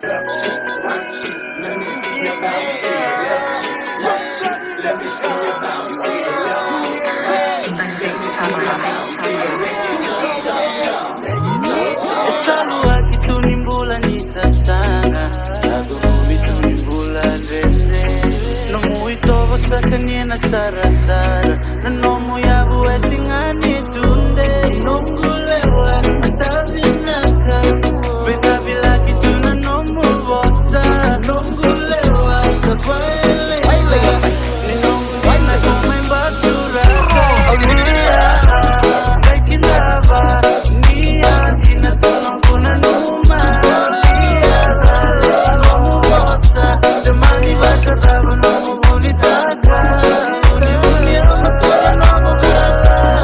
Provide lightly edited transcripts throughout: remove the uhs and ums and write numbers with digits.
Left cheek, right cheek, let me see you bounce it. Left cheek, right cheek, let me see you bounce it. Left cheek, right cheek, let me see you bounce it. Esalua kitunimbula nisasanga Nagumumi tunimbula rene Nomu itobo sakanye na sarasara Na nomu yabu esingani tunde Nongulewa atavinaka Betabila kituna nomu bosa Nongulewa atabaeleka Ni nongu ina kuma imbaturaka Kaikindaba Tina tunonguna numa Liaca Nomu bosa Demani bakaraba nomu bulitaka Uni amatuna nomu gala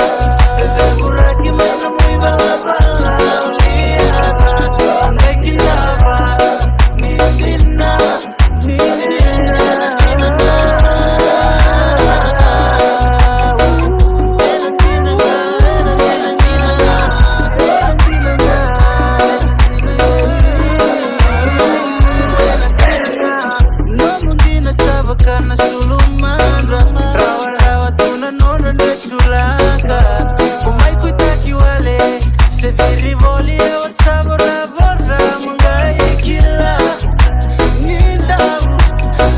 Eve buraki mena muiba la bala Liaca Angeki naba Nindina Kana sulumandra rawa tuna nono nechulaka Umay kutaki wale Se dirivoli wa sabora borra Mungai kila Nindamu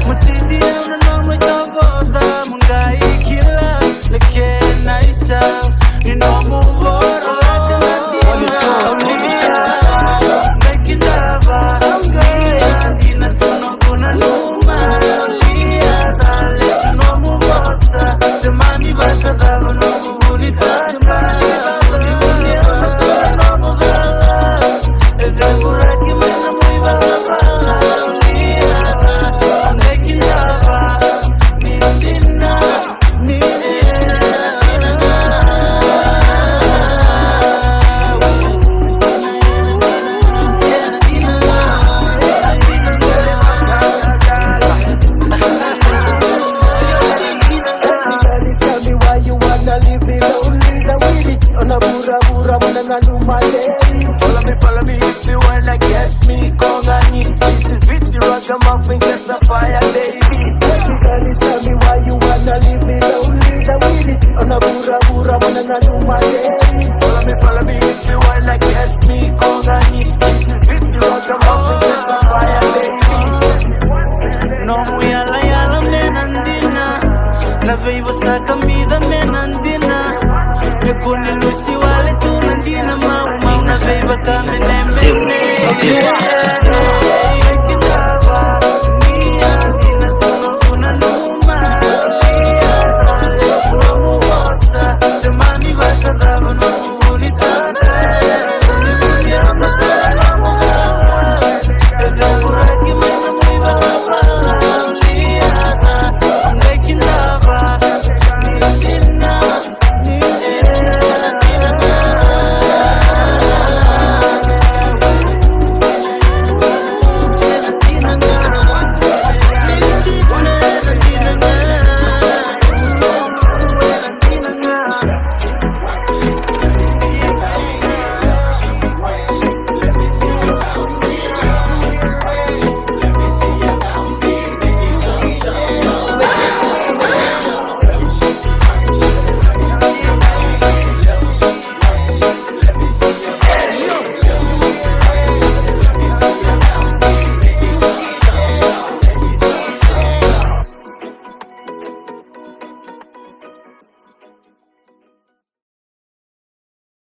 Musiti na nono itoboda Mungai kila Leke na isa Ninomu borra Laka na dima Mungai kindaba Nina tunonguna numa Demani bata dava nomu bulitaka Uni amatura nomu gala Eve buraki mena muiba la bala Liaca Angeki naba Nindina Follow me if you wanna get me, Kongani. This is with the ragamuffin, just a fire, baby. Tell me why you wanna leave me lonely. The willy, on a bura, wanna do my day. Follow me if you wanna get me, Kongani. This is with the ragamuffin, just a fire, baby. No muy a la menandina La veivo sa camida menandina Me kuni lusi wale tu nandina Mau na veiva kamene mene